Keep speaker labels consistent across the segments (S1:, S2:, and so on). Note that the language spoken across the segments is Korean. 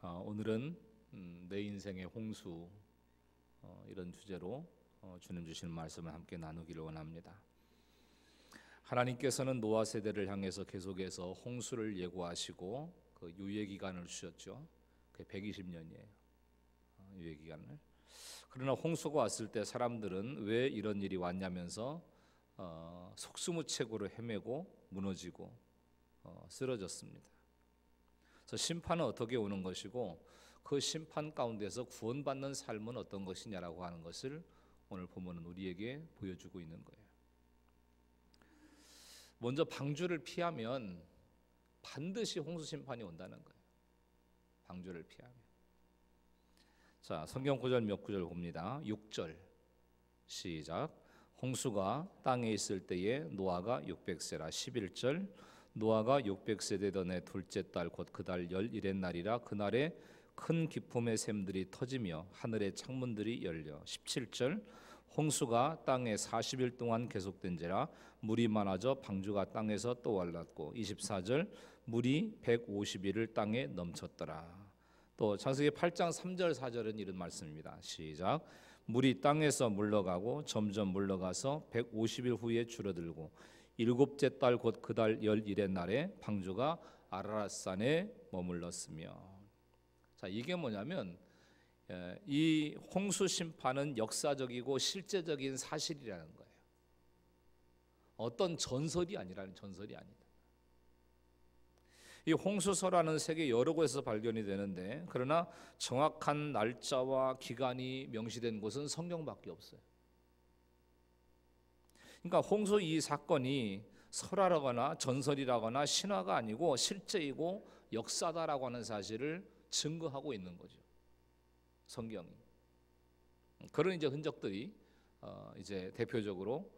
S1: 오늘은 내 인생의 홍수 이런 주제로 주님 주시는 말씀을 함께 나누기를 원합니다. 하나님께서는 노아 세대를 향해서 계속해서 홍수를 예고하시고 그 유예 기간을 주셨죠. 그게 120년이에요. 유예 기간을. 그러나 홍수가 왔을 때 사람들은 왜 이런 일이 왔냐면서 속수무책으로 헤매고 무너지고 쓰러졌습니다. 그래서 심판은 어떻게 오는 것이고 그 심판 가운데서 구원받는 삶은 어떤 것이냐라고 하는 것을 오늘 본문은 우리에게 보여주고 있는 거예요. 먼저 방주를 피하면 반드시 홍수 심판이 온다는 거예요. 방주를 피하면. 자, 성경 구절 몇 구절 봅니다. 6절 시작. 홍수가 땅에 있을 때에 노아가 600세라. 11절 노아가 600세 되던 해 둘째 달 곧 그 달 11의 날이라. 그날에 큰 기품의 샘들이 터지며 하늘의 창문들이 열려. 17절 홍수가 땅에 40일 동안 계속된지라 물이 많아져 방주가 땅에서 떠올랐고. 24절 물이 150일을 땅에 넘쳤더라. 또 창세기 8장 3절 4절은 이런 말씀입니다. 시작. 물이 땅에서 물러가고 점점 물러가서 150일 후에 줄어들고 일곱째 달 곧 그 달 11의 날에 방주가 아라랏산에 머물렀으며. 자, 이게 뭐냐면 이 홍수 심판은 역사적이고 실제적인 사실이라는 거예요. 어떤 전설이 아니라는 전설이 아니다. 이 홍수서라는 세계 여러 곳에서 발견이 되는데 그러나 정확한 날짜와 기간이 명시된 곳은 성경밖에 없어요. 그러니까 홍수 이 사건이 설화라거나 전설이라거나 신화가 아니고 실제이고 역사다라고 하는 사실을 증거하고 있는 거죠. 성경이. 그런 이제 흔적들이 이제 대표적으로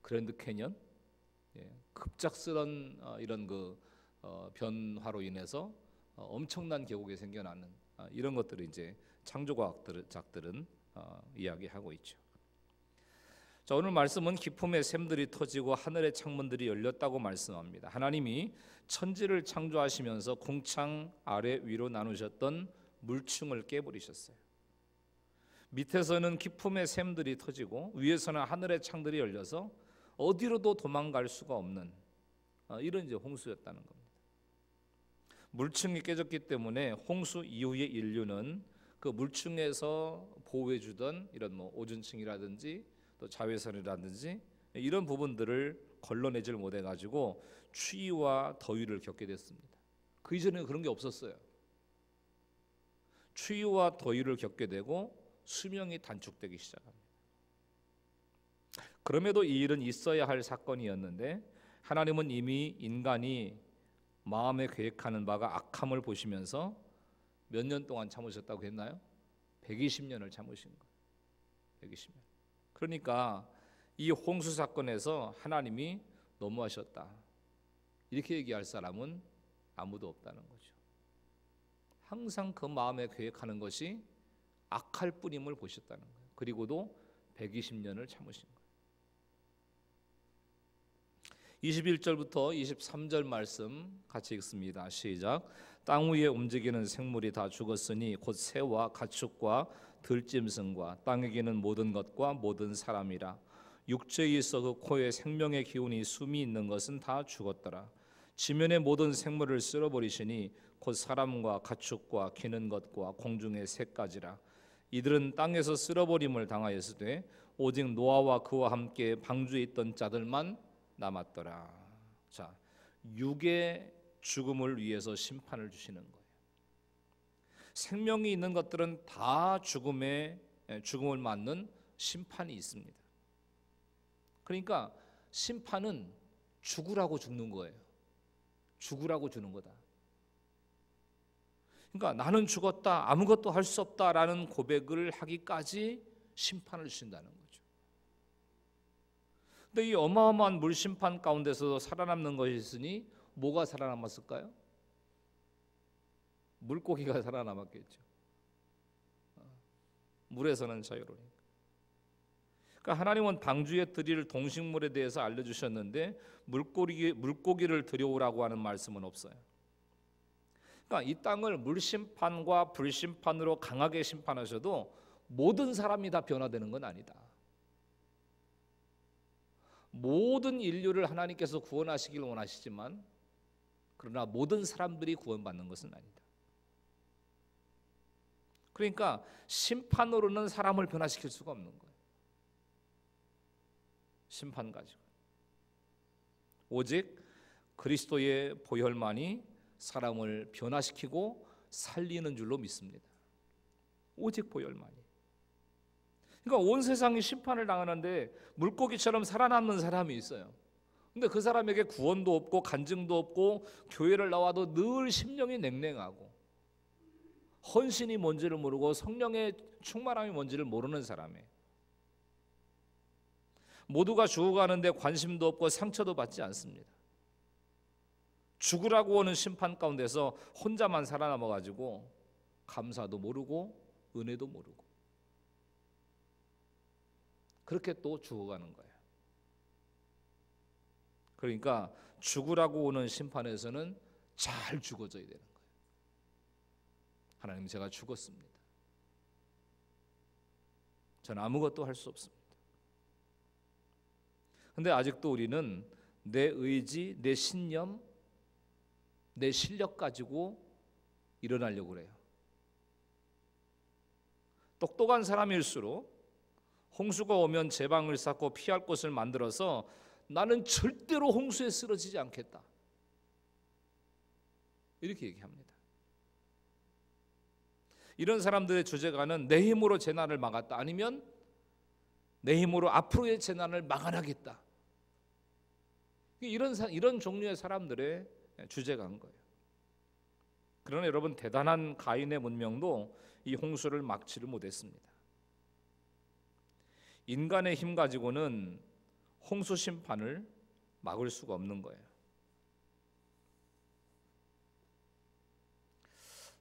S1: 그랜드 캐년, 급작스런 이런 변화로 인해서 엄청난 계곡이 생겨나는 이런 것들을 이제 창조과학자들은 이야기하고 있죠. 자, 오늘 말씀은 기품의 샘들이 터지고 하늘의 창문들이 열렸다고 말씀합니다. 하나님이 천지를 창조하시면서 궁창 아래 위로 나누셨던 물층을 깨버리셨어요. 밑에서는 기품의 샘들이 터지고 위에서는 하늘의 창들이 열려서 어디로도 도망갈 수가 없는 이런 이제 홍수였다는 겁니다. 물층이 깨졌기 때문에 홍수 이후의 인류는 그 물층에서 보호해주던 이런 오존층이라든지 또 자외선이라든지 이런 부분들을 걸러내질 못해가지고 추위와 더위를 겪게 됐습니다. 그 이전에는 그런 게 없었어요. 추위와 더위를 겪게 되고 수명이 단축되기 시작합니다. 그럼에도 이 일은 있어야 할 사건이었는데 하나님은 이미 인간이 마음에 계획하는 바가 악함을 보시면서 몇 년 동안 참으셨다고 했나요? 120년을 참으신 거예요. 120년. 그러니까 이 홍수 사건에서 하나님이 너무하셨다 이렇게 얘기할 사람은 아무도 없다는 거죠. 항상 그 마음에 계획하는 것이 악할 뿐임을 보셨다는 거예요. 그리고도 120년을 참으신 거예요. 21절부터 23절 말씀 같이 읽습니다. 시작. 땅 위에 움직이는 생물이 다 죽었으니 곧 새와 가축과 들짐승과 땅에 기는 모든 것과 모든 사람이라. 육체에 있어 그 코에 생명의 기운이 숨이 있는 것은 다 죽었더라. 지면의 모든 생물을 쓸어버리시니 곧 사람과 가축과 기는 것과 공중의 새까지라. 이들은 땅에서 쓸어버림을 당하였으되 오직 노아와 그와 함께 방주에 있던 자들만 남았더라. 자, 육의 죽음을 위해서 심판을 주시는 거예요. 생명이 있는 것들은 다 죽음을 맞는 심판이 있습니다. 그러니까 심판은 죽으라고 죽는 거예요. 죽으라고 주는 거다. 그러니까 나는 죽었다, 아무것도 할 수 없다라는 고백을 하기까지 심판을 주신다는 거죠. 근데 이 어마어마한 물심판 가운데서 살아남는 것이 있으니 뭐가 살아남았을까요? 물고기가 살아남았겠죠. 물에서는 자유로우니까. 그러니까 하나님은 방주에 드릴 동식물에 대해서 알려주셨는데 물고기를 들여오라고 하는 말씀은 없어요. 그러니까 이 땅을 물심판과 불심판으로 강하게 심판하셔도 모든 사람이 다 변화되는 건 아니다. 모든 인류를 하나님께서 구원하시길 원하시지만 그러나 모든 사람들이 구원받는 것은 아니다. 그러니까 심판으로는 사람을 변화시킬 수가 없는 거예요. 심판 가지고 오직 그리스도의 보혈만이 사람을 변화시키고 살리는 줄로 믿습니다. 오직 보혈만이. 그러니까 온 세상이 심판을 당하는데 물고기처럼 살아남는 사람이 있어요. 근데 그 사람에게 구원도 없고 간증도 없고 교회를 나와도 늘 심령이 냉랭하고 헌신이 뭔지를 모르고 성령의 충만함이 뭔지를 모르는 사람이에요. 모두가 죽어가는데 관심도 없고 상처도 받지 않습니다. 죽으라고 오는 심판 가운데서 혼자만 살아남아가지고 감사도 모르고 은혜도 모르고 그렇게 또 죽어가는 거예요. 그러니까 죽으라고 오는 심판에서는 잘 죽어져야 되는 거예요. 하나님, 제가 죽었습니다. 저는 아무것도 할 수 없습니다. 근데 아직도 우리는 내 의지, 내 신념, 내 실력 가지고 일어나려고 그래요. 똑똑한 사람일수록 홍수가 오면 제방을 쌓고 피할 곳을 만들어서 나는 절대로 홍수에 쓰러지지 않겠다, 이렇게 얘기합니다. 이런 사람들의 주제가는 내 힘으로 재난을 막았다, 아니면 내 힘으로 앞으로의 재난을 막아나겠다. 이런 종류의 사람들의 주제가인 거예요. 그러나 여러분, 대단한 가인의 문명도 이 홍수를 막지를 못했습니다. 인간의 힘 가지고는 홍수 심판을 막을 수가 없는 거예요.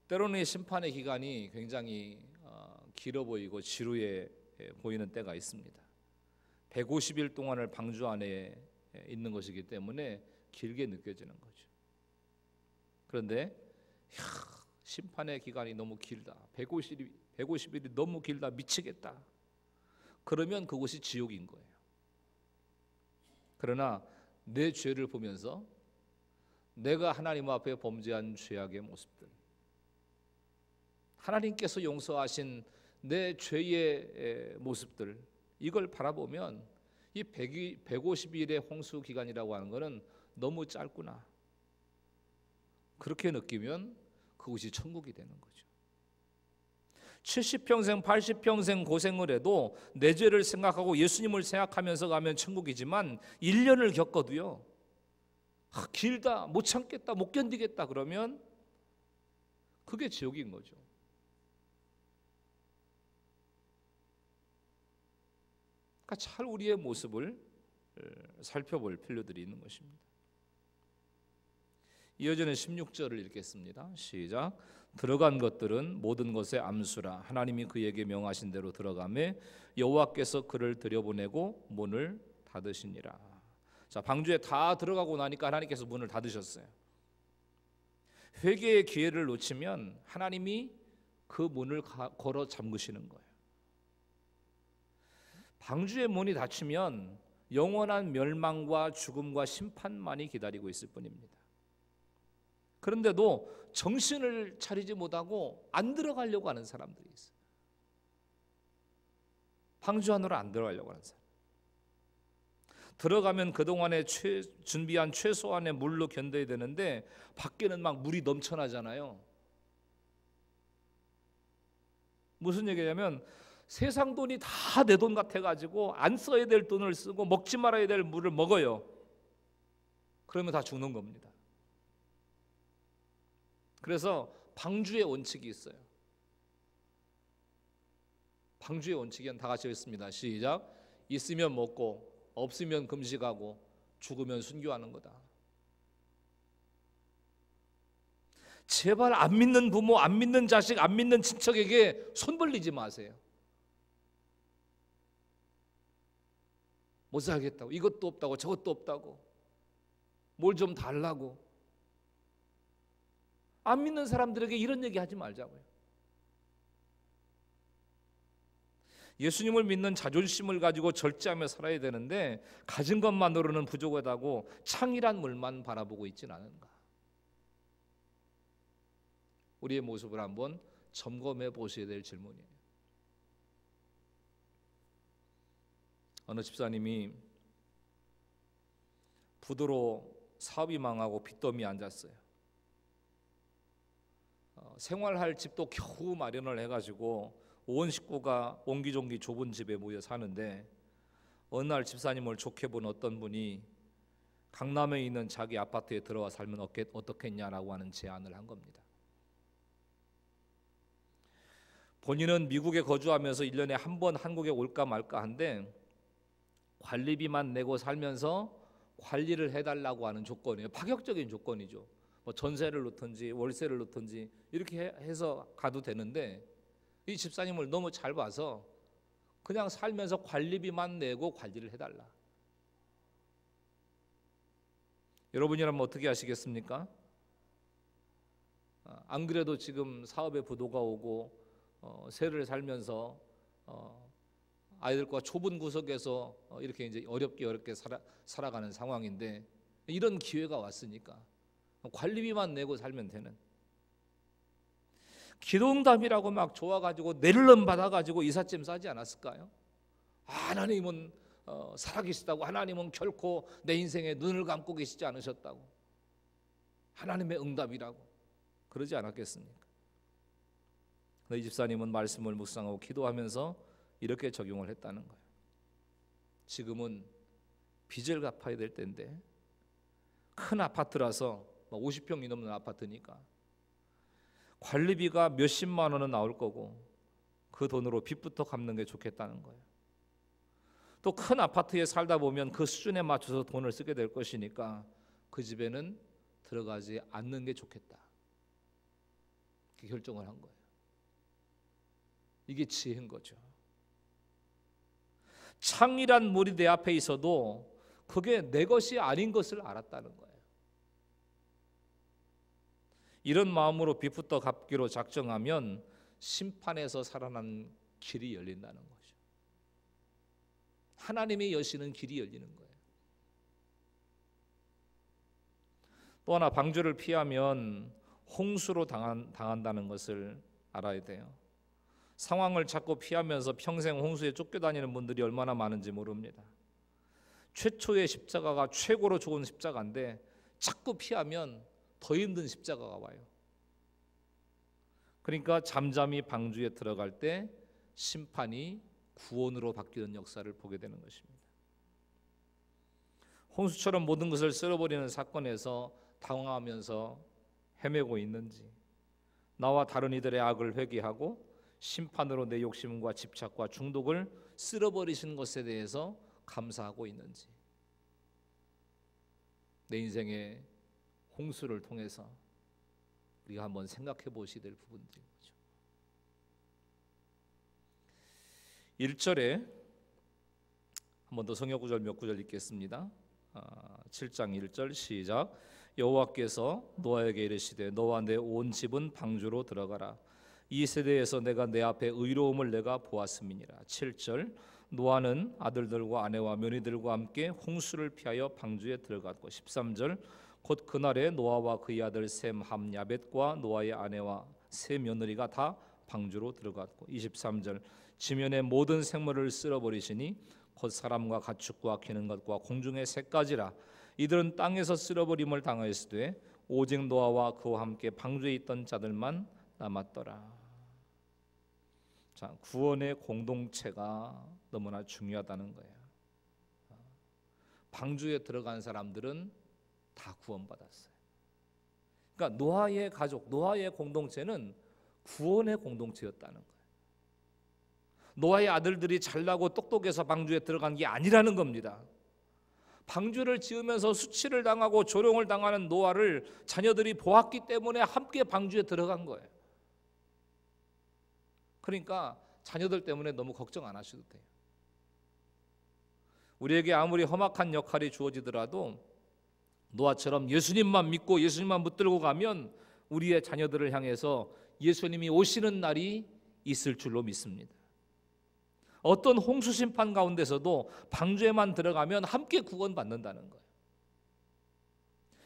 S1: 때로는 이 심판의 기간이 굉장히 길어 보이고 지루해 보이는 때가 있습니다. 150일 동안을 방주 안에 있는 것이기 때문에 길게 느껴지는 거죠. 그런데 심판의 기간이 너무 길다, 150일이 너무 길다, 미치겠다, 그러면 그곳이 지옥인 거예요. 그러나 내 죄를 보면서 내가 하나님 앞에 범죄한 죄악의 모습들, 하나님께서 용서하신 내 죄의 모습들, 이걸 바라보면 이 150일의 홍수 기간이라고 하는 것은 너무 짧구나, 그렇게 느끼면 그것이 천국이 되는 거죠. 70평생 80평생 고생을 해도 내 죄를 생각하고 예수님을 생각하면서 가면 천국이지만 1년을 겪어도요, 길다, 못 참겠다, 못 견디겠다 그러면 그게 지옥인 거죠. 그러니까 잘 우리의 모습을 살펴볼 필요들이 있는 것입니다. 이어지는 16절을 읽겠습니다. 시작. 들어간 것들은 모든 것의 암수라. 하나님이 그에게 명하신 대로 들어가매 여호와께서 그를 들여보내고 문을 닫으시니라. 자, 방주에 다 들어가고 나니까 하나님께서 문을 닫으셨어요. 회개의 기회를 놓치면 하나님이 그 문을 걸어 잠그시는 거예요. 방주의 문이 닫히면 영원한 멸망과 죽음과 심판만이 기다리고 있을 뿐입니다. 그런데도 정신을 차리지 못하고 안 들어가려고 하는 사람들이 있어요. 방주 안으로 안 들어가려고 하는 사람. 들어가면 그동안에 준비한 최소한의 물로 견뎌야 되는데 밖에는 막 물이 넘쳐나잖아요. 무슨 얘기냐면 세상 돈이 다 내 돈 같아가지고 안 써야 될 돈을 쓰고 먹지 말아야 될 물을 먹어요. 그러면 다 죽는 겁니다. 그래서 방주의 원칙이 있어요. 방주의 원칙은 다 같이 읽습니다. 시작. 있으면 먹고 없으면 금식하고 죽으면 순교하는 거다. 제발 안 믿는 부모, 안 믿는 자식, 안 믿는 친척에게 손 벌리지 마세요. 못 살겠다고, 이것도 없다고 저것도 없다고, 뭘 좀 달라고. 안 믿는 사람들에게 이런 얘기 하지 말자고요. 예수님을 믿는 자존심을 가지고 절제하며 살아야 되는데 가진 것만으로는 부족하다고 창이란 물만 바라보고 있진 않은가. 우리의 모습을 한번 점검해 보셔야 될 질문이에요. 어느 집사님이 부도로 사업이 망하고 빚더미에 앉았어요. 생활할 집도 겨우 마련을 해가지고 온 식구가 옹기종기 좁은 집에 모여 사는데 어느 날 집사님을 좋게 본 어떤 분이 강남에 있는 자기 아파트에 들어와 살면 어떻겠냐라고 하는 제안을 한 겁니다. 본인은 미국에 거주하면서 1년에 한 번 한국에 올까 말까 한데 관리비만 내고 살면서 관리를 해달라고 하는 조건이에요. 파격적인 조건이죠. 뭐 전세를 놓든지 월세를 놓든지 이렇게 해서 가도 되는데 이 집사님을 너무 잘 봐서 그냥 살면서 관리비만 내고 관리를 해달라. 여러분이라면 어떻게 하시겠습니까? 안 그래도 지금 사업에 부도가 오고 세를 살면서 아이들과 좁은 구석에서 이렇게 이제 어렵게 살아가는 상황인데 이런 기회가 왔으니까 관리비만 내고 살면 되는, 기도응답이라고 막 좋아가지고 낼름 받아가지고 이삿짐 싸지 않았을까요? 하나님은 살아계시다고, 하나님은 결코 내 인생에 눈을 감고 계시지 않으셨다고, 하나님의 응답이라고 그러지 않았겠습니까? 이 집사님은 말씀을 묵상하고 기도하면서 이렇게 적용을 했다는 거예요. 지금은 빚을 갚아야 될 때인데 큰 아파트라서 50평이 넘는 아파트니까 관리비가 몇십만 원은 나올 거고 그 돈으로 빚부터 갚는 게 좋겠다는 거예요. 또 큰 아파트에 살다 보면 그 수준에 맞춰서 돈을 쓰게 될 것이니까 그 집에는 들어가지 않는 게 좋겠다. 그렇게 결정을 한 거예요. 이게 지혜인 거죠. 창이란 물이 내 앞에 있어도 그게 내 것이 아닌 것을 알았다는 거예요. 이런 마음으로 빚부터 갚기로 작정하면 심판에서 살아난 길이 열린다는 거죠. 하나님이 여시는 길이 열리는 거예요. 또 하나, 방주를 피하면 홍수로 당한다는 것을 알아야 돼요. 상황을 자꾸 피하면서 평생 홍수에 쫓겨다니는 분들이 얼마나 많은지 모릅니다. 최초의 십자가가 최고로 좋은 십자가인데 자꾸 피하면 더 힘든 십자가가 와요. 그러니까 잠잠히 방주에 들어갈 때 심판이 구원으로 바뀌는 역사를 보게 되는 것입니다. 홍수처럼 모든 것을 쓸어버리는 사건에서 당황하면서 헤매고 있는지, 나와 다른 이들의 악을 회개하고 심판으로 내 욕심과 집착과 중독을 쓸어버리신 것에 대해서 감사하고 있는지, 내 인생의 홍수를 통해서 우리가 한번 생각해 보셔야 될 부분들인 거죠. 1절에 한 번 더 성경 구절 몇 구절 읽겠습니다. 7장 1절 시작. 여호와께서 노아에게 이르시되 너와 내 온 집은 방주로 들어가라. 이 세대에서 내가 내 앞에 의로움을 내가 보았음이니라. 7절 노아는 아들들과 아내와 며느리들과 함께 홍수를 피하여 방주에 들어갔고 13절 곧 그날에 노아와 그의 아들 셈, 함, 야벳과 노아의 아내와 세 며느리가 다 방주로 들어갔고 23절 지면의 모든 생물을 쓸어버리시니 곧 사람과 가축과 기는 것과 공중의 새까지라. 이들은 땅에서 쓸어버림을 당하였으되 오직 노아와 그와 함께 방주에 있던 자들만 남았더라. 자, 구원의 공동체가 너무나 중요하다는 거예요. 방주에 들어간 사람들은 다 구원받았어요. 그러니까 노아의 가족, 노아의 공동체는 구원의 공동체였다는 거예요. 노아의 아들들이 잘나고 똑똑해서 방주에 들어간 게 아니라는 겁니다. 방주를 지으면서 수치를 당하고 조롱을 당하는 노아를 자녀들이 보았기 때문에 함께 방주에 들어간 거예요. 그러니까 자녀들 때문에 너무 걱정 안 하셔도 돼요. 우리에게 아무리 험악한 역할이 주어지더라도 노아처럼 예수님만 믿고 예수님만 붙들고 가면 우리의 자녀들을 향해서 예수님이 오시는 날이 있을 줄로 믿습니다. 어떤 홍수 심판 가운데서도 방주에만 들어가면 함께 구원받는다는 거예요.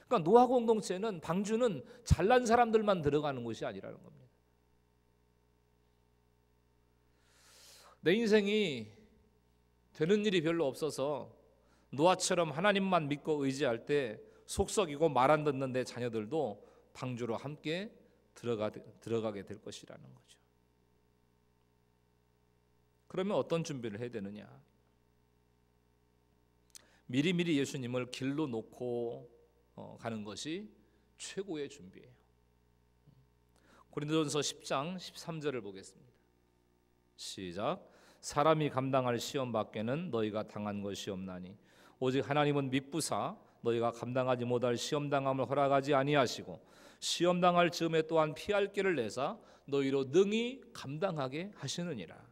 S1: 그러니까 노아 공동체는, 방주는 잘난 사람들만 들어가는 곳이 아니라는 겁니다. 내 인생이 되는 일이 별로 없어서 노아처럼 하나님만 믿고 의지할 때 속썩이고 말 안 듣는 내 자녀들도 방주로 함께 들어가게 될 것이라는 거죠. 그러면 어떤 준비를 해야 되느냐? 미리미리 예수님을 길로 놓고 가는 것이 최고의 준비예요. 고린도전서 10장 13절을 보겠습니다. 시작. 사람이 감당할 시험 밖에는 너희가 당한 것이 없나니 오직 하나님은 미쁘사 너희가 감당하지 못할 시험 당함을 허락하지 아니하시고 시험 당할 즈음에 또한 피할 길을 내사 너희로 능히 감당하게 하시느니라.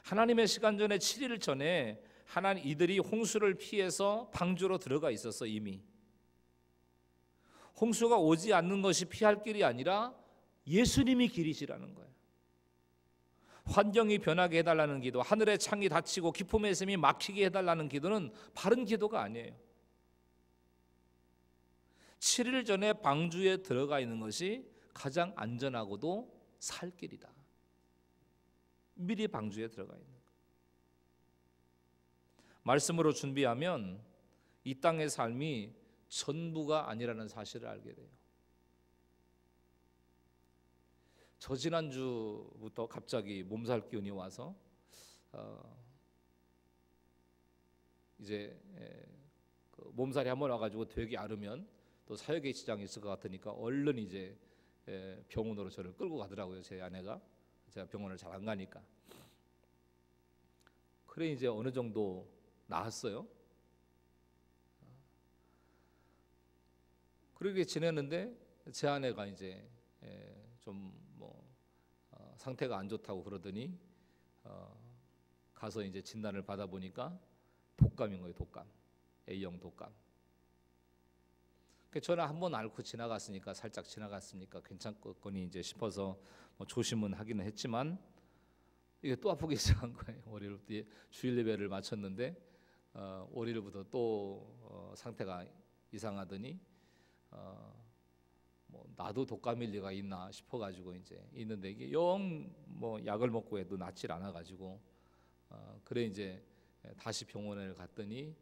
S1: 하나님의 시간전에 7일 전에 이들이 홍수를 피해서 방주로 들어가 있었어. 이미 홍수가 오지 않는 것이 피할 길이 아니라 예수님이 길이시라는 거예요. 환경이 변하게 해달라는 기도, 하늘의 창이 닫히고 기품의 샘이 막히게 해달라는 기도는 바른 기도가 아니에요. 7일 전에 방주에 들어가 있는 것이 가장 안전하고도 살 길이다. 미리 방주에 들어가 있는 것. 말씀으로 준비하면 이 땅의 삶이 전부가 아니라는 사실을 알게 돼요. 저 지난주부터 갑자기 몸살 기운이 와서 이제 몸살이 한번 와가지고 되게 앓으면 또 사역에 지장이 있을 것 같으니까 얼른 이제 병원으로 저를 끌고 가더라고요. 제 아내가. 제가 병원을 잘 안 가니까. 그래 이제 어느 정도 나았어요. 그렇게 지냈는데 제 아내가 이제 좀 상태가 안 좋다고 그러더니 가서 이제 진단을 받아 보니까 독감인 거예요. 독감, A형 독감. 저는 한번 앓고 지나갔으니까 살짝 지나갔으니까 괜찮겠거니 이제 싶어서 조심은 하기는 했지만 이게 또 아프기 시작한 거예요. 월요일부터 주일 예배를 마쳤는데 월요일부터 또 상태가 이상하더니 나도 독감일 리가 있나 싶어가지고 이제 있는데 이게 영 약을 먹고 해도 낫질 않아가지고 그래 이제 다시 병원을 갔더니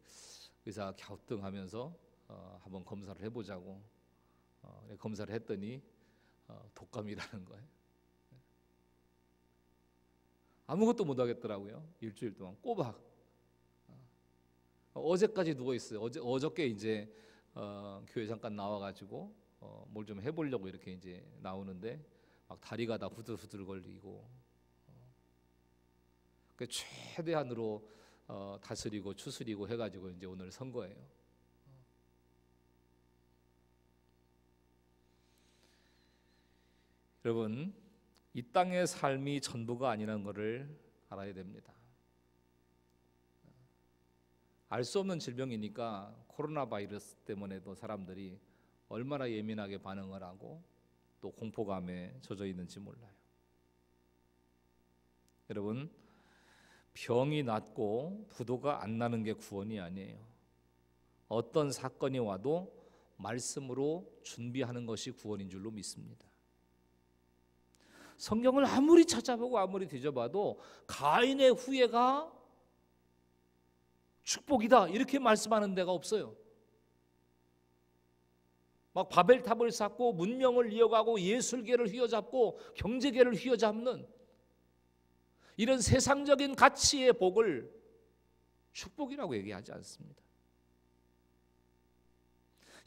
S1: 의사가 갸우뚱하면서 한번 검사를 해보자고 검사를 했더니 독감이라는 거예요. 아무것도 못 하겠더라고요. 일주일 동안 꼬박. 어제까지 누워 있어요. 어저께 이제 교회 잠깐 나와가지고 뭘 좀 해보려고 이렇게 이제 나오는데 막 다리가 다 후들후들 걸리고 최대한으로 다스리고 추스리고 해가지고 이제 오늘 선 거예요. 여러분, 이 땅의 삶이 전부가 아니라는 것을 알아야 됩니다. 알 수 없는 질병이니까 코로나 바이러스 때문에도 사람들이 얼마나 예민하게 반응을 하고 또 공포감에 젖어 있는지 몰라요. 여러분, 병이 낫고 부도가 안 나는 게 구원이 아니에요. 어떤 사건이 와도 말씀으로 준비하는 것이 구원인 줄로 믿습니다. 성경을 아무리 찾아보고 아무리 뒤져봐도 가인의 후예가 축복이다 이렇게 말씀하는 데가 없어요. 막 바벨탑을 쌓고 문명을 이어가고 예술계를 휘어잡고 경제계를 휘어잡는 이런 세상적인 가치의 복을 축복이라고 얘기하지 않습니다.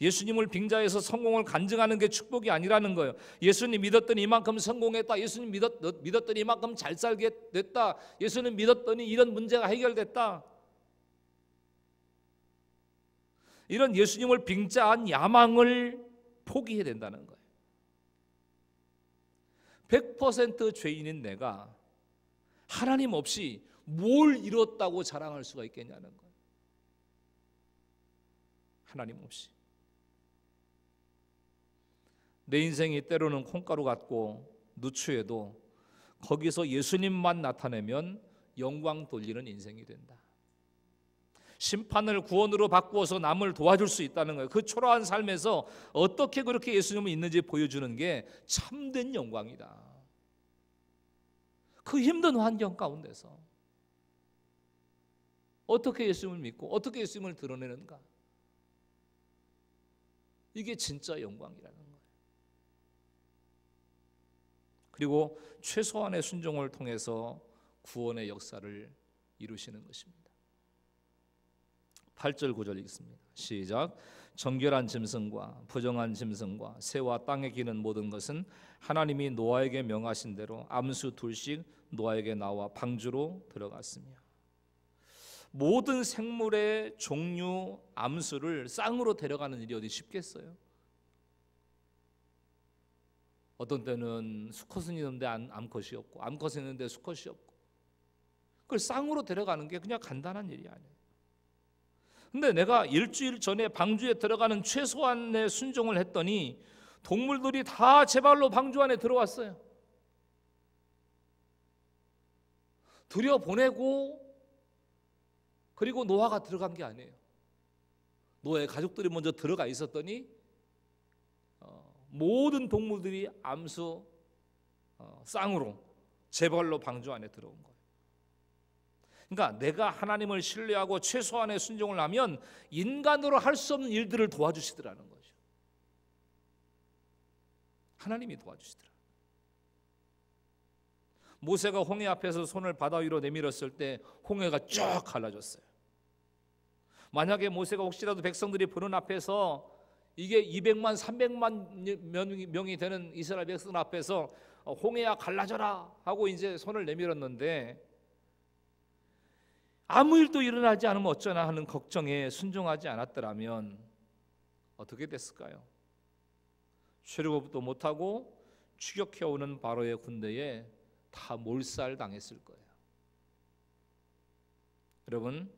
S1: 예수님을 빙자해서 성공을 간증하는 게 축복이 아니라는 거예요. 예수님 믿었더니 이만큼 성공했다. 예수님 믿었더니 이만큼 잘 살게 됐다. 예수님 믿었더니 이런 문제가 해결됐다. 이런 예수님을 빙자한 야망을 포기해야 된다는 거예요. 100% 죄인인 내가 하나님 없이 뭘 이뤘다고 자랑할 수가 있겠냐는 거예요. 하나님 없이. 내 인생이 때로는 콩가루 같고 누추해도 거기서 예수님만 나타내면 영광 돌리는 인생이 된다. 심판을 구원으로 바꾸어서 남을 도와줄 수 있다는 거예요. 그 초라한 삶에서 어떻게 그렇게 예수님은 있는지 보여주는 게 참된 영광이다. 그 힘든 환경 가운데서 어떻게 예수님을 믿고 어떻게 예수님을 드러내는가? 이게 진짜 영광이라는 거예요. 그리고 최소한의 순종을 통해서 구원의 역사를 이루시는 것입니다. 8절 9절 읽습니다. 시작. 정결한 짐승과 부정한 짐승과 새와 땅에 기는 모든 것은 하나님이 노아에게 명하신 대로 암수 둘씩 노아에게 나와 방주로 들어갔으며, 모든 생물의 종류 암수를 쌍으로 데려가는 일이 어디 쉽겠어요? 어떤 때는 수컷은 있는데 암컷이 없고 암컷은 있는데 수컷이 없고, 그걸 쌍으로 데려가는 게 그냥 간단한 일이 아니에요. 근데 내가 일주일 전에 방주에 들어가는 최소한의 순종을 했더니 동물들이 다 제 발로 방주 안에 들어왔어요. 들여보내고 그리고 노아가 들어간 게 아니에요. 노아의 가족들이 먼저 들어가 있었더니 모든 동물들이 암수 쌍으로 제 발로 방주 안에 들어온 거예요. 그러니까 내가 하나님을 신뢰하고 최소한의 순종을 하면 인간으로 할 수 없는 일들을 도와주시더라는 거죠. 하나님이 도와주시더라. 모세가 홍해 앞에서 손을 바다 위로 내밀었을 때 홍해가 쫙 갈라졌어요. 만약에 모세가 혹시라도 백성들이 보는 앞에서 이게 200만 300만 명이 되는 이스라엘 백성 앞에서 홍해야 갈라져라 하고 이제 손을 내밀었는데 아무 일도 일어나지 않으면 어쩌나 하는 걱정에 순종하지 않았더라면 어떻게 됐을까요? 출애굽도 못하고 추격해오는 바로의 군대에 다 몰살당했을 거예요. 여러분,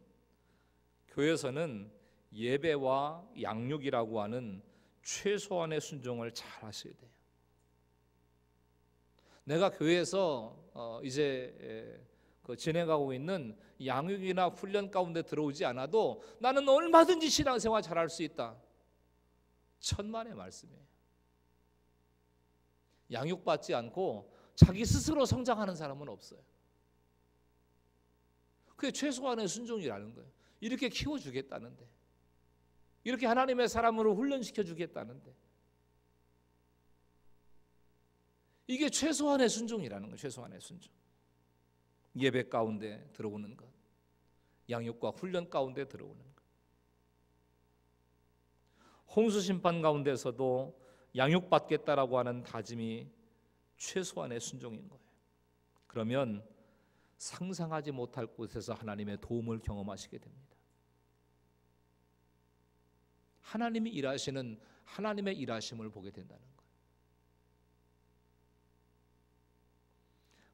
S1: 교회에서는 예배와 양육이라고 하는 최소한의 순종을 잘 하셔야 돼요. 내가 교회에서 이제 진행하고 있는 양육이나 훈련 가운데 들어오지 않아도 나는 얼마든지 신앙생활 잘할 수 있다. 천만의 말씀이에요. 양육받지 않고 자기 스스로 성장하는 사람은 없어요. 그게 최소한의 순종이라는 거예요. 이렇게 키워주겠다는데, 이렇게 하나님의 사람으로 훈련시켜주겠다는데, 이게 최소한의 순종이라는 거예요. 최소한의 순종. 예배 가운데 들어오는 것, 양육과 훈련 가운데 들어오는 것. 홍수 심판 가운데서도 양육받겠다라고 하는 다짐이 최소한의 순종인 거예요. 그러면 상상하지 못할 곳에서 하나님의 도움을 경험하시게 됩니다. 하나님이 일하시는 하나님의 일하심을 보게 된다는 거예요.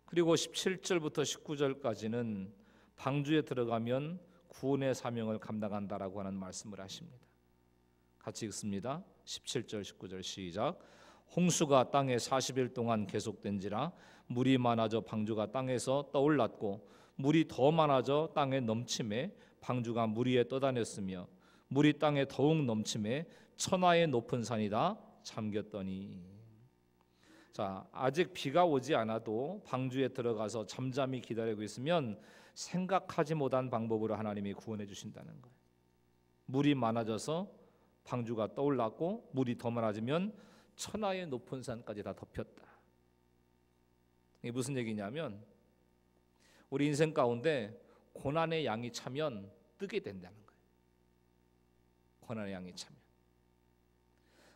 S1: 그리고 17절부터 19절까지는 방주에 들어가면 구원의 사명을 감당한다라고 하는 말씀을 하십니다. 같이 읽습니다. 17절 19절 시작. 홍수가 땅에 40일 동안 계속된지라 물이 많아져 방주가 땅에서 떠올랐고 물이 더 많아져 땅에 넘침에 방주가 물 위에 떠다녔으며 물이 땅에 더욱 넘침에 천하의 높은 산이 다 잠겼더니. 자, 아직 비가 오지 않아도 방주에 들어가서 잠잠히 기다리고 있으면 생각하지 못한 방법으로 하나님이 구원해 주신다는 거예요. 물이 많아져서 방주가 떠올랐고 물이 더 많아지면 천하의 높은 산까지 다 덮였다. 이게 무슨 얘기냐면 우리 인생 가운데 고난의 양이 차면 뜨게 된다는 거예요. 고난의 양이 차면.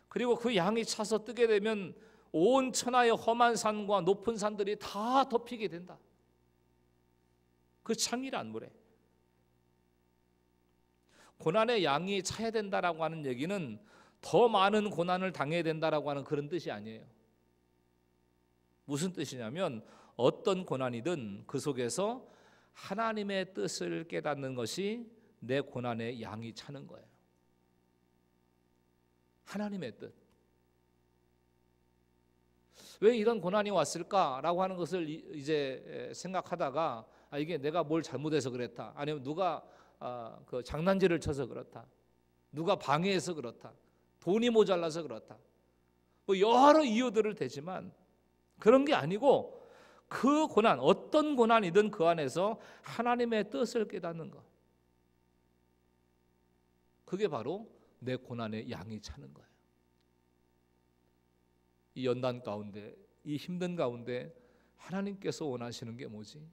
S1: 그리고 그 양이 차서 뜨게 되면 온 천하의 험한 산과 높은 산들이 다 덮이게 된다. 그 창이란 물에. 고난의 양이 차야 된다라고 하는 얘기는 더 많은 고난을 당해야 된다라고 하는 그런 뜻이 아니에요. 무슨 뜻이냐면 어떤 고난이든 그 속에서 하나님의 뜻을 깨닫는 것이 내 고난의 양이 차는 거예요. 하나님의 뜻. 왜 이런 고난이 왔을까라고 하는 것을 이제 생각하다가 이게 내가 뭘 잘못해서 그랬다, 아니면 누가 그 장난질을 쳐서 그렇다, 누가 방해해서 그렇다, 돈이 모자라서 그렇다, 뭐 여러 이유들을 대지만 그런 게 아니고 그 고난, 어떤 고난이든 그 안에서 하나님의 뜻을 깨닫는 것, 그게 바로 내 고난의 양이 차는 거예요. 이 연단 가운데, 이 힘든 가운데 하나님께서 원하시는 게 뭐지?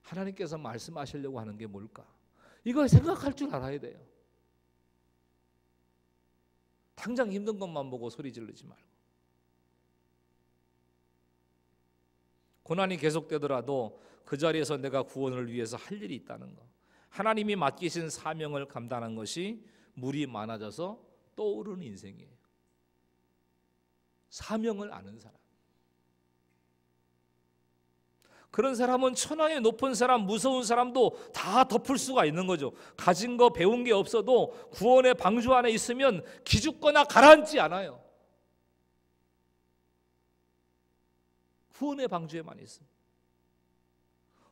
S1: 하나님께서 말씀하시려고 하는 게 뭘까? 이걸 생각할 줄 알아야 돼요. 당장 힘든 것만 보고 소리 지르지 말고. 고난이 계속되더라도 그 자리에서 내가 구원을 위해서 할 일이 있다는 것, 하나님이 맡기신 사명을 감당하는 것이 물이 많아져서 떠오르는 인생이에요. 사명을 아는 사람, 그런 사람은 천하의 높은 사람, 무서운 사람도 다 덮을 수가 있는 거죠. 가진 거, 배운 게 없어도 구원의 방주 안에 있으면 기죽거나 가라앉지 않아요. 구원의 방주에만 있습니다.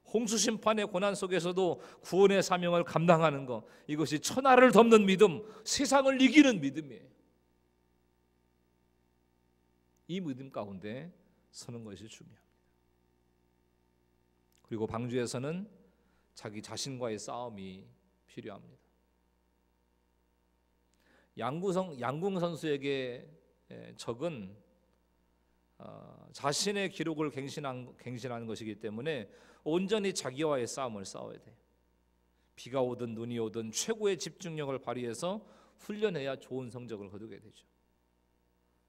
S1: 홍수 심판의 고난 속에서도 구원의 사명을 감당하는 것, 이것이 천하를 덮는 믿음, 세상을 이기는 믿음이에요. 이 믿음 가운데 서는 것이 중요합니다. 그리고 방주에서는 자기 자신과의 싸움이 필요합니다. 양궁 선수에게 적은 자신의 기록을 갱신하는 것이기 때문에 온전히 자기와의 싸움을 싸워야 돼요. 비가 오든 눈이 오든 최고의 집중력을 발휘해서 훈련해야 좋은 성적을 거두게 되죠.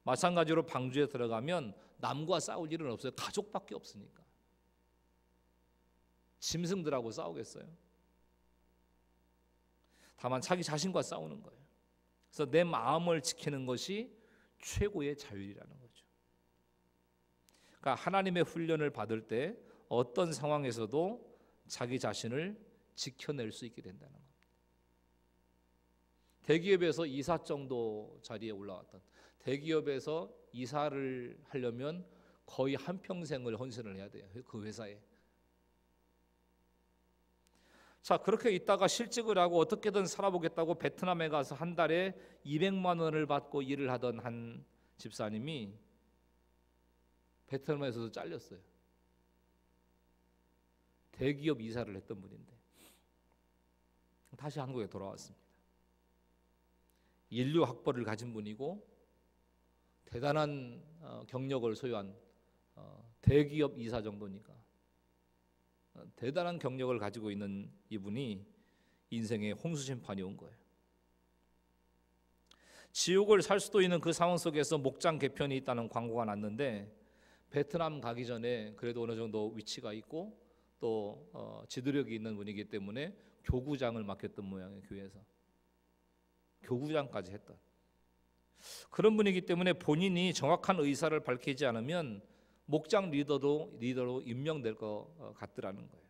S1: 마찬가지로 방주에 들어가면 남과 싸울 일은 없어요. 가족밖에 없으니까. 짐승들하고 싸우겠어요? 다만 자기 자신과 싸우는 거예요. 그래서 내 마음을 지키는 것이 최고의 자율이라는 거죠. 그러니까 하나님의 훈련을 받을 때 어떤 상황에서도 자기 자신을 지켜낼 수 있게 된다는 겁니다. 대기업에서 이사 정도 자리에 올라왔던, 대기업에서 이사를 하려면 거의 한평생을 헌신을 해야 돼요. 그 회사에. 자, 그렇게 있다가 실직을 하고 어떻게든 살아보겠다고 베트남에 가서 한 달에 200만 원을 받고 일을 하던 한 집사님이 베트남에서도 잘렸어요. 대기업 이사를 했던 분인데 다시 한국에 돌아왔습니다. 인류 학벌을 가진 분이고 대단한 경력을 소유한 대기업 이사 정도니까 대단한 경력을 가지고 있는 이분이 인생의 홍수 심판이 온 거예요. 지옥을 살 수도 있는 그 상황 속에서 목장 개편이 있다는 광고가 났는데 베트남 가기 전에 그래도 어느 정도 위치가 있고 또 지도력이 있는 분이기 때문에 교구장을 맡겼던 모양이에요. 교회에서 교구장까지 했던 그런 분이기 때문에 본인이 정확한 의사를 밝히지 않으면 목장 리더로 임명될 것 같더라는 거예요.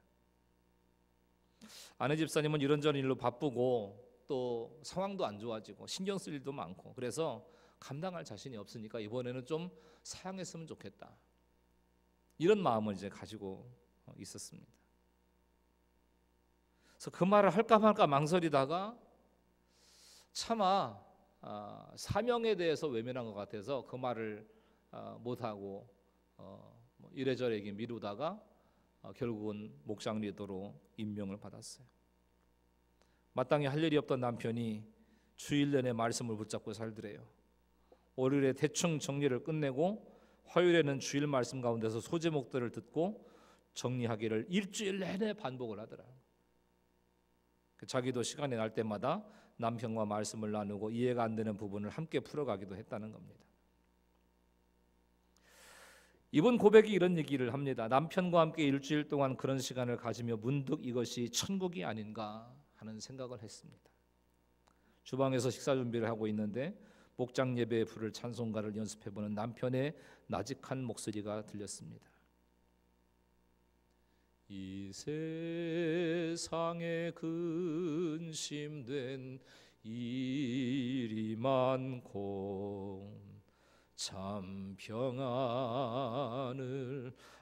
S1: 아내 집사님은 이런저런 일로 바쁘고 또 상황도 안 좋아지고 신경 쓸 일도 많고 그래서 감당할 자신이 없으니까 이번에는 좀 사양했으면 좋겠다, 이런 마음을 이제 가지고 있었습니다. 그래서 그 말을 할까 말까 망설이다가 차마 사명에 대해서 외면한 것 같아서 그 말을 못하고 이래저래 미루다가 결국은 목장 리더로 임명을 받았어요. 마땅히 할 일이 없던 남편이 주일 내내 말씀을 붙잡고 살더래요. 월요일에 대충 정리를 끝내고 화요일에는 주일 말씀 가운데서 소제목들을 듣고 정리하기를 일주일 내내 반복을 하더라. 자기도 시간이 날 때마다 남편과 말씀을 나누고 이해가 안 되는 부분을 함께 풀어가기도 했다는 겁니다. 이번 고백이 이런 얘기를 합니다. 남편과 함께 일주일 동안 그런 시간을 가지며 문득 이것이 천국이 아닌가 하는 생각을 했습니다. 주방에서 식사 준비를 하고 있는데 목장 예배에 부를 찬송가를 연습해보는 남편의 나직한 목소리가 들렸습니다. 이 세상에 근심된 일이 많고 참 평안을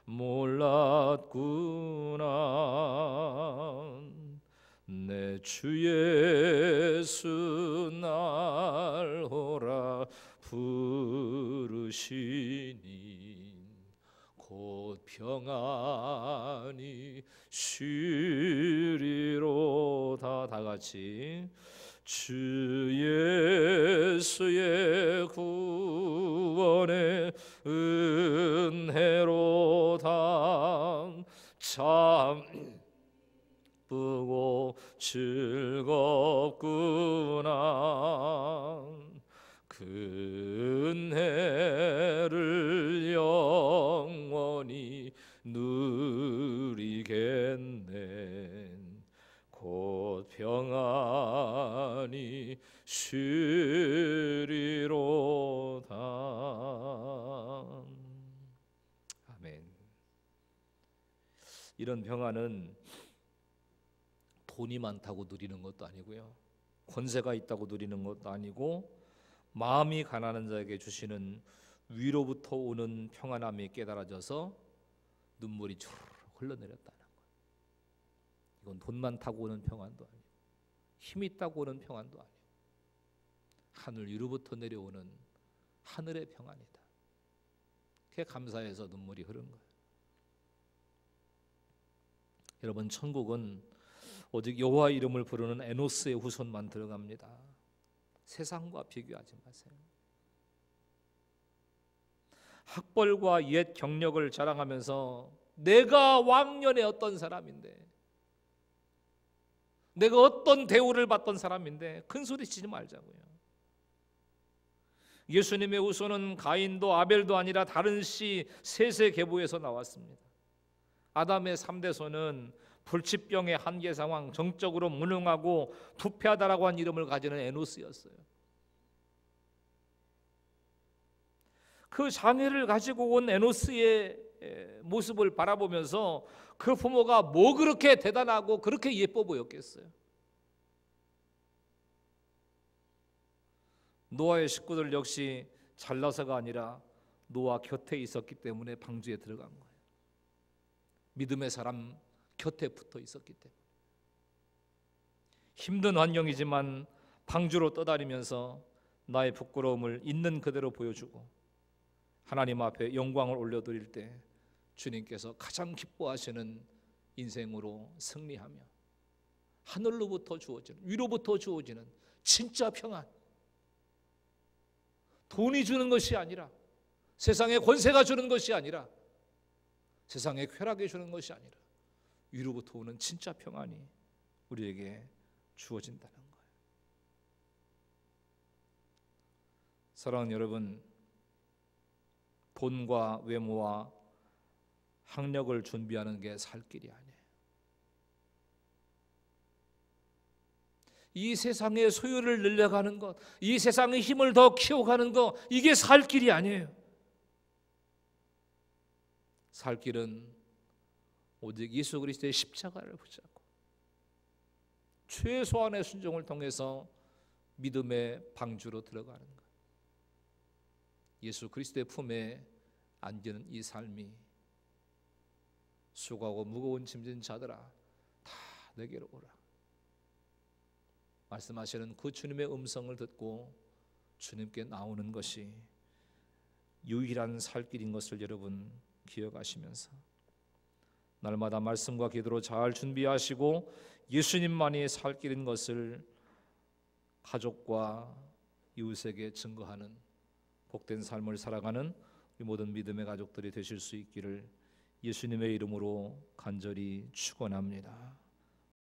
S1: 몰랐구나. 내 주 예수 날 오라 부르시니 곧 평안이 쉬리로다. 다 같이 주 예수의 구원의 은혜로다. 참 기쁘고 즐겁구나. 그 은혜를 영원히 누리겠네. 곧 평안이 쉬리로다. 아멘. 이런 평안은 돈이 많다고 누리는 것도 아니고요, 권세가 있다고 누리는 것도 아니고, 마음이 가난한 자에게 주시는 위로부터 오는 평안함이 깨달아져서 눈물이 주르륵 흘러내렸다는 거예요. 이건 돈 많다고 오는 평안도 아니고, 힘 있다고 오는 평안도 아니고, 하늘 위로부터 내려오는 하늘의 평안이다. 그게 감사해서 눈물이 흐른 거예요. 여러분, 천국은 오직 여호와 이름을 부르는 에노스의 후손만 들어갑니다. 세상과 비교하지 마세요. 학벌과 옛 경력을 자랑하면서 내가 왕년에 어떤 사람인데, 내가 어떤 대우를 받던 사람인데 큰 소리 치지 말자고요. 예수님의 후손은 가인도 아벨도 아니라 다른 씨 셋의 계보에서 나왔습니다. 아담의 3대손은 불치병의 한계 상황, 정적으로 무능하고 부패하다라고 한 이름을 가지는 에노스였어요. 그 장애를 가지고 온 에노스의 모습을 바라보면서 그 부모가 뭐 그렇게 대단하고 그렇게 예뻐 보였겠어요. 노아의 식구들 역시 잘나서가 아니라 노아 곁에 있었기 때문에 방주에 들어간 거예요. 믿음의 사람 곁에 붙어 있었기 때문에. 힘든 환경이지만 방주로 떠다니면서 나의 부끄러움을 있는 그대로 보여주고 하나님 앞에 영광을 올려드릴 때 주님께서 가장 기뻐하시는 인생으로 승리하며 하늘로부터 주어지는, 위로부터 주어지는 진짜 평안, 돈이 주는 것이 아니라, 세상의 권세가 주는 것이 아니라, 세상의 쾌락이 주는 것이 아니라 위로부터 오는 진짜 평안이 우리에게 주어진다는 거예요. 사랑하는 여러분, 돈과 외모와 학력을 준비하는 게 살 길이 아니에요. 이 세상의 소유를 늘려가는 것, 이 세상의 힘을 더 키워가는 것, 이게 살 길이 아니에요. 살 길은 오직 예수 그리스도의 십자가를 붙잡고 최소한의 순종을 통해서 믿음의 방주로 들어가는 것, 예수 그리스도의 품에 안기는 이 삶이 수고하고 무거운 짐진 자들아 다 내게로 오라 말씀하시는 그 주님의 음성을 듣고 주님께 나오는 것이 유일한 살 길인 것을 여러분 기억하시면서 날마다 말씀과 기도로 잘 준비하시고 예수님만이 살 길인 것을 가족과 이웃에게 증거하는 복된 삶을 살아가는 우리 모든 믿음의 가족들이 되실 수 있기를 예수님의 이름으로 간절히 축원합니다.